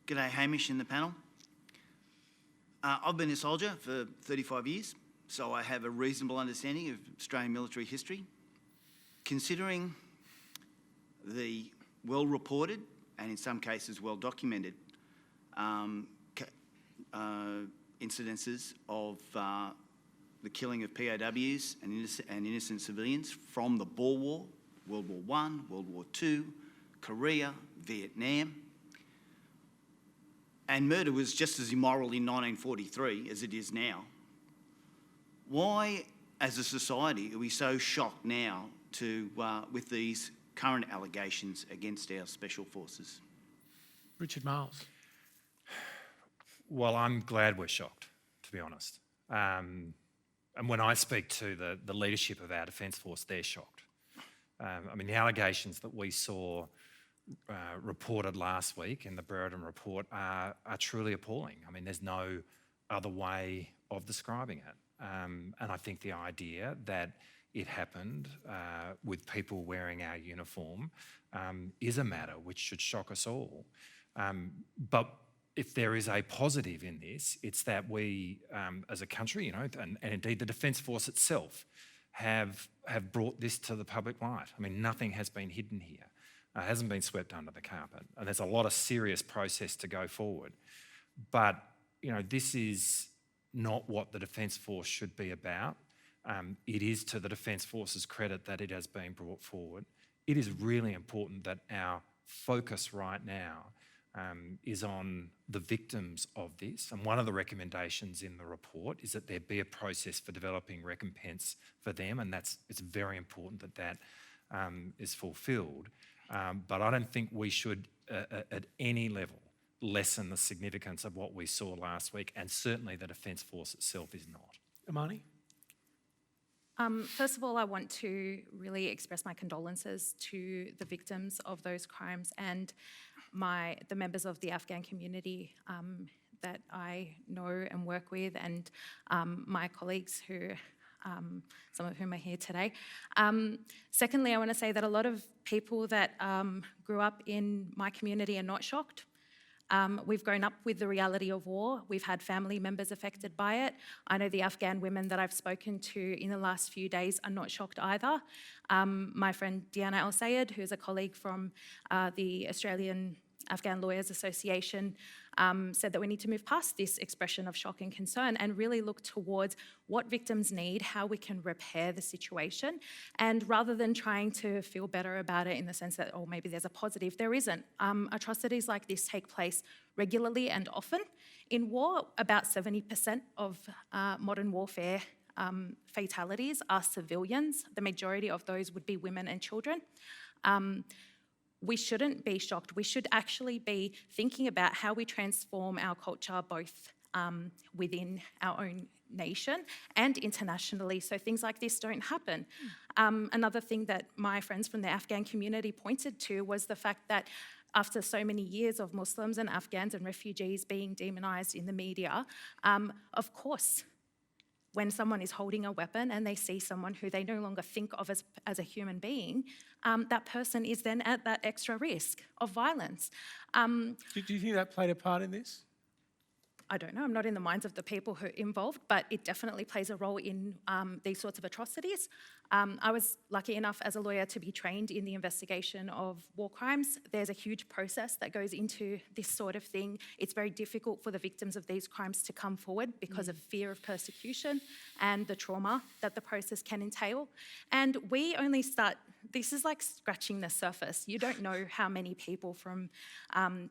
G'day Hamish and the panel. I've been a soldier for 35 years, so I have a reasonable understanding of Australian military history. Considering the well-reported and in some cases well-documented incidences of the killing of POWs and innocent civilians from the Boer War, World War I, World War II, Korea, Vietnam. And murder was just as immoral in 1943 as it is now. Why, as a society, are we so shocked now with these current allegations against our special forces? Richard Marles. Well, I'm glad we're shocked, to be honest. And when I speak to the leadership of our Defence Force, they're shocked. I mean, the allegations that we saw reported last week in the Brereton report are truly appalling. I mean, there's no other way of describing it. And I think the idea that it happened with people wearing our uniform is a matter which should shock us all. But if there is a positive in this, it's that we, as a country, and indeed the Defence Force itself, have brought this to the public light. I mean, nothing has been hidden here. Hasn't been swept under the carpet. And there's a lot of serious process to go forward. But, this is not what the Defence Force should be about. It is to the Defence Force's credit that it has been brought forward. It is really important that our focus right now is on the victims of this. And one of the recommendations in the report is that there be a process for developing recompense for them, and it's very important that is fulfilled. But I don't think we should, at any level, lessen the significance of what we saw last week, and certainly the Defence Force itself is not. Amani? First of all, I want to really express my condolences to the victims of those crimes and the members of the Afghan community that I know and work with, and my colleagues who some of whom are here today. Secondly, I want to say that a lot of people that grew up in my community are not shocked. We've grown up with the reality of war. We've had family members affected by it. I know the Afghan women that I've spoken to in the last few days are not shocked either. My friend Diana El Sayed, who's a colleague from the Australian Afghan Lawyers Association, said that we need to move past this expression of shock and concern and really look towards what victims need, how we can repair the situation, and rather than trying to feel better about it in the sense that, oh, maybe there's a positive, there isn't. Atrocities like this take place regularly and often. In war, about 70% of modern warfare fatalities are civilians. The majority of those would be women and children. We shouldn't be shocked. We should actually be thinking about how we transform our culture both within our own nation and internationally so things like this don't happen. Another thing that my friends from the Afghan community pointed to was the fact that after so many years of Muslims and Afghans and refugees being demonised in the media, of course, when someone is holding a weapon and they see someone who they no longer think of as a human being, that person is then at that extra risk of violence. Do you think that played a part in this? I don't know, I'm not in the minds of the people who are involved, but it definitely plays a role in these sorts of atrocities. I was lucky enough as a lawyer to be trained in the investigation of war crimes. There's a huge process that goes into this sort of thing. It's very difficult for the victims of these crimes to come forward because of fear of persecution and the trauma that the process can entail. And we only this is like scratching the surface. You don't know how many people from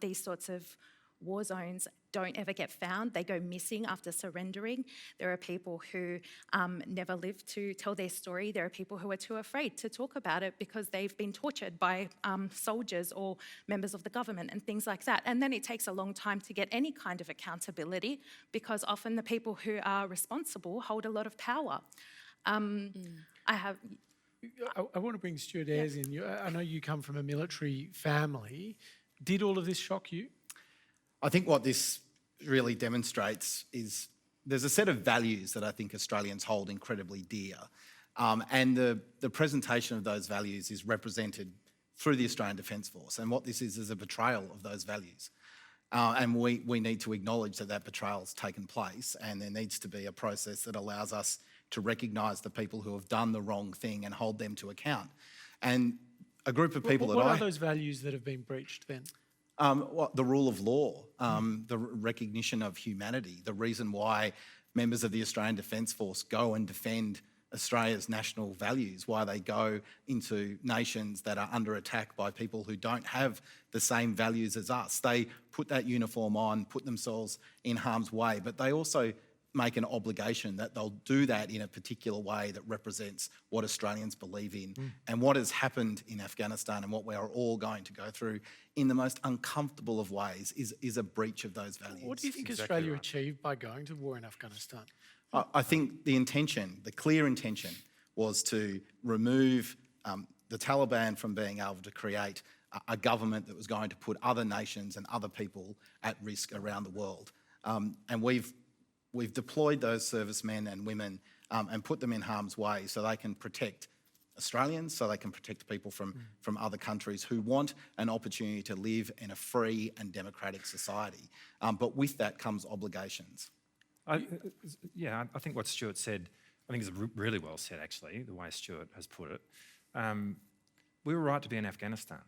these sorts of war zones don't ever get found. They go missing after surrendering. There are people who never live to tell their story. There are people who are too afraid to talk about it because they've been tortured by soldiers or members of the government and things like that. And then it takes a long time to get any kind of accountability because often the people who are responsible hold a lot of power. I want to bring Stuart Airs in. I know you come from a military family. Did all of this shock you? I think what this really demonstrates is there's a set of values that I think Australians hold incredibly dear. And the presentation of those values is represented through the Australian Defence Force. And what this is a betrayal of those values. And we need to acknowledge that betrayal's taken place, and there needs to be a process that allows us to recognise the people who have done the wrong thing and hold them to account. And a group of people What are those values that have been breached then? the rule of law, the recognition of humanity, the reason why members of the Australian Defence Force go and defend Australia's national values, why they go into nations that are under attack by people who don't have the same values as us. They put that uniform on, put themselves in harm's way, but they also make an obligation that they'll do that in a particular way that represents what Australians believe in. And what has happened in Afghanistan and what we are all going to go through in the most uncomfortable of ways is a breach of those values. What do you think Australia achieved by going to war in Afghanistan? I think the intention, the clear intention, was to remove the Taliban from being able to create a government that was going to put other nations and other people at risk around the world. And we've deployed those servicemen and women and put them in harm's way so they can protect Australians, so they can protect people from other countries who want an opportunity to live in a free and democratic society. But with that comes obligations. I think what Stuart said, I think is really well said actually, the way Stuart has put it. We were right to be in Afghanistan.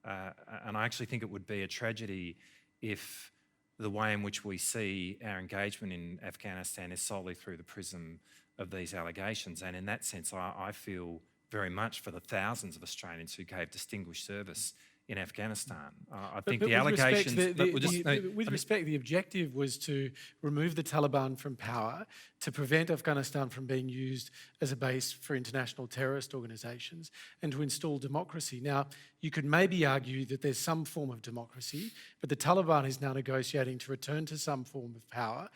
And I actually think it would be a tragedy if the way in which we see our engagement in Afghanistan is solely through the prism of these allegations. And in that sense, I feel very much for the thousands of Australians who gave distinguished service in Afghanistan. I think the allegations... With respect, the objective was to remove the Taliban from power, to prevent Afghanistan from being used as a base for international terrorist organisations, and to install democracy. Now, you could maybe argue that there's some form of democracy, but the Taliban is now negotiating to return to some form of power,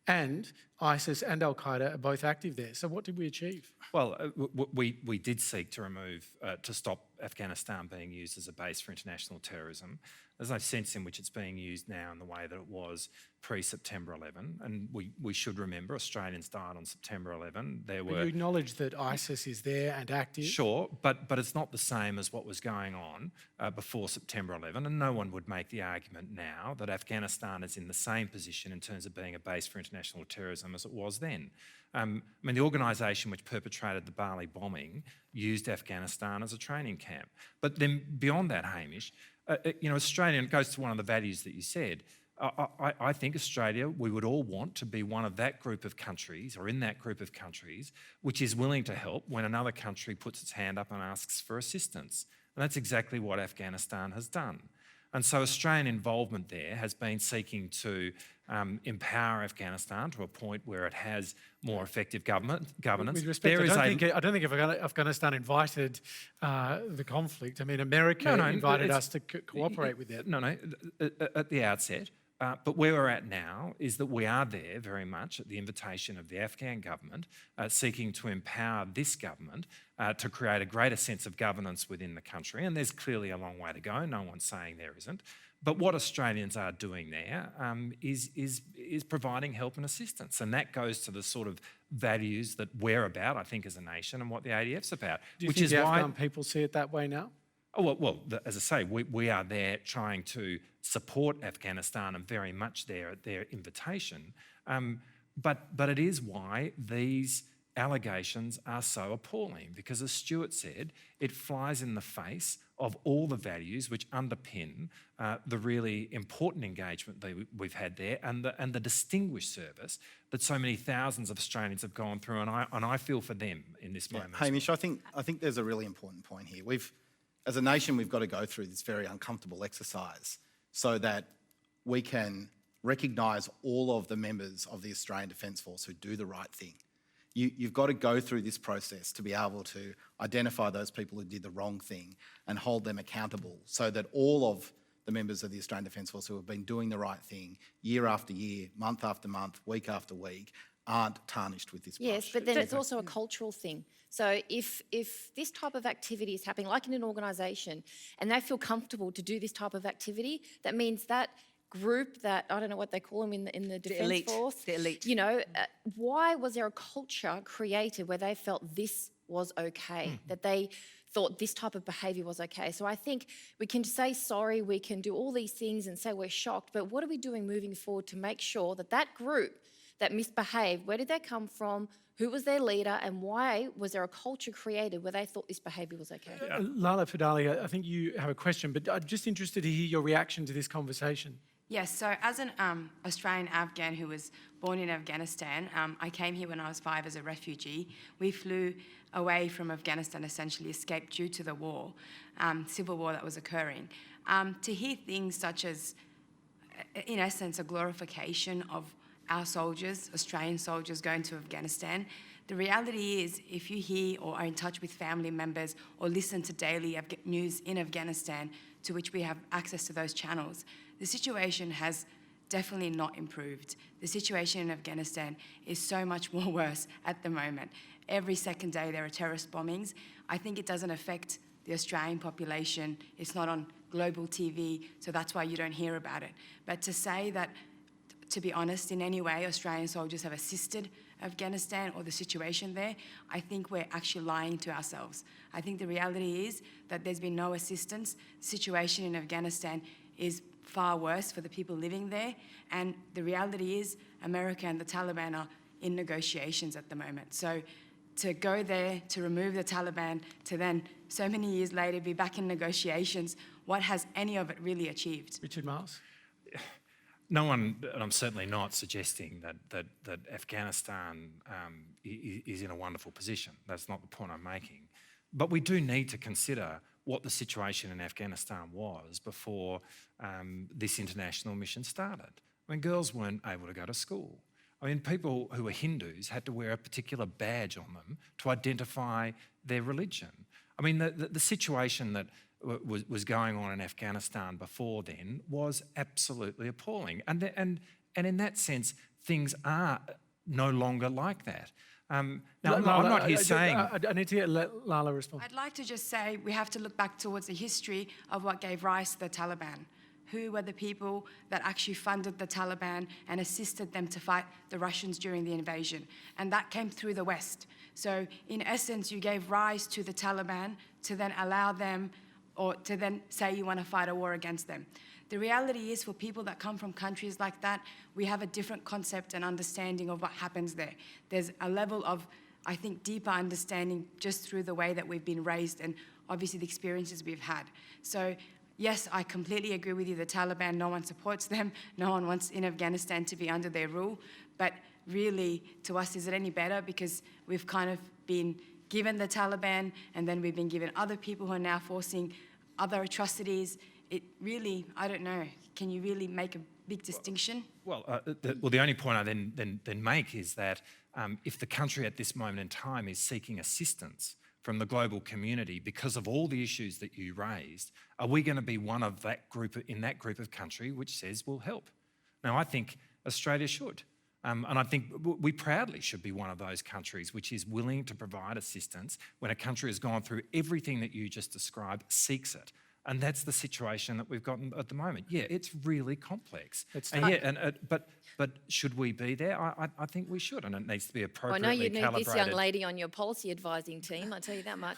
and ISIS and Al-Qaeda are both active there. So what did we achieve? Well, we did seek to remove, to stop Afghanistan being used as a base for international terrorism. There's no sense in which it's being used now in the way that it was pre-September 11. And we should remember Australians died on September 11. But you acknowledge that ISIS is there and active? Sure, but it's not the same as what was going on before September 11, and no one would make the argument now that Afghanistan is in the same position in terms of being a base for international terrorism as it was then. The organisation which perpetrated the Bali bombing used Afghanistan as a training camp. But then beyond that, Hamish, Australia, and it goes to one of the values that you said, I think Australia, we would all want to be one of that group of countries, or in that group of countries, which is willing to help when another country puts its hand up and asks for assistance. And that's exactly what Afghanistan has done. And so Australian involvement there has been seeking to empower Afghanistan to a point where it has more effective governance. With respect, I don't think Afghanistan invited the conflict. America invited us to cooperate with it. No, at the outset. But where we're at now is that we are there very much at the invitation of the Afghan government, seeking to empower this government to create a greater sense of governance within the country. And there's clearly a long way to go. No one's saying there isn't. But what Australians are doing there is providing help and assistance. And that goes to the sort of values that we're about, I think, as a nation, and what the ADF's about. Do you think the Afghan people see it that way now? Oh, well, as I say, we are there trying to support Afghanistan and very much there at their invitation. But it is why these allegations are so appalling, because as Stuart said, it flies in the face of all the values which underpin the really important engagement that we've had there, and the distinguished service that so many thousands of Australians have gone through, and I feel for them in this moment. Hamish, I think there's a really important point here. As a nation, we've got to go through this very uncomfortable exercise so that we can recognise all of the members of the Australian Defence Force who do the right thing. You've got to go through this process to be able to identify those people who did the wrong thing and hold them accountable, so that all of the members of the Australian Defence Force who have been doing the right thing year after year, month after month, week after week, aren't tarnished with this brush. Yes, but then it's also a cultural thing. So if this type of activity is happening, like in an organisation, and they feel comfortable to do this type of activity, that means that group that, I don't know what they call them in the Defence Force. The elite. Why was there a culture created where they felt this was okay, that they thought this type of behaviour was okay. So I think we can say sorry, we can do all these things and say we're shocked, but what are we doing moving forward to make sure that that group that misbehaved, where did they come from, who was their leader, and why was there a culture created where they thought this behaviour was okay? Laloo Fiali, I think you have a question, but I'm just interested to hear your reaction to this conversation. Yes, so as an Australian Afghan who was born in Afghanistan, I came here when I was 5 as a refugee. We flew away from Afghanistan, essentially escaped due to the war, civil war that was occurring. To hear things such as, in essence, a glorification of our soldiers, Australian soldiers going to Afghanistan, the reality is if you hear or are in touch with family members or listen to daily news in Afghanistan, to which we have access to those channels, the situation has definitely not improved. The situation in Afghanistan is so much more worse at the moment. Every second day there are terrorist bombings. I think it doesn't affect the Australian population. It's not on global TV, so that's why you don't hear about it. But to say that, to be honest, in any way Australian soldiers have assisted Afghanistan or the situation there, I think we're actually lying to ourselves. I think the reality is that there's been no assistance. The situation in Afghanistan is far worse for the people living there, and the reality is America and the Taliban are in negotiations at the moment. So to go there, to remove the Taliban, to then so many years later be back in negotiations, what has any of it really achieved? Richard Marles? No one, and I'm certainly not suggesting that Afghanistan is in a wonderful position. That's not the point I'm making. But we do need to consider what the situation in Afghanistan was before this international mission started. I mean, girls weren't able to go to school. I mean, people who were Hindus had to wear a particular badge on them to identify their religion. I mean, the situation that was going on in Afghanistan before then was absolutely appalling. And in that sense, things are no longer like that. Now, I'm not here saying... I need to get Laloo respond. I'd like to just say we have to look back towards the history of what gave rise to the Taliban. Who were the people that actually funded the Taliban and assisted them to fight the Russians during the invasion? And that came through the West. So in essence, you gave rise to the Taliban to then allow them, or to then say you want to fight a war against them. The reality is for people that come from countries like that, we have a different concept and understanding of what happens there. There's a level of, I think, deeper understanding just through the way that we've been raised and obviously the experiences we've had. So yes, I completely agree with you, the Taliban, no one supports them, no one wants in Afghanistan to be under their rule, but really, to us, is it any better? Because we've kind of been given the Taliban and then we've been given other people who are now forcing other atrocities. It really, I don't know, can you really make a big distinction? Well, the only point I then make is that if the country at this moment in time is seeking assistance from the global community because of all the issues that you raised, are we going to be one of that group, in that group of country which says we'll help? Now, I think Australia should. And I think we proudly should be one of those countries which is willing to provide assistance when a country has gone through everything that you just described, seeks it. And that's the situation that we've got at the moment. Yeah, it's really complex. But should we be there? I think we should, and it needs to be appropriately calibrated. I know you need this young lady on your policy advising team, I tell you that much.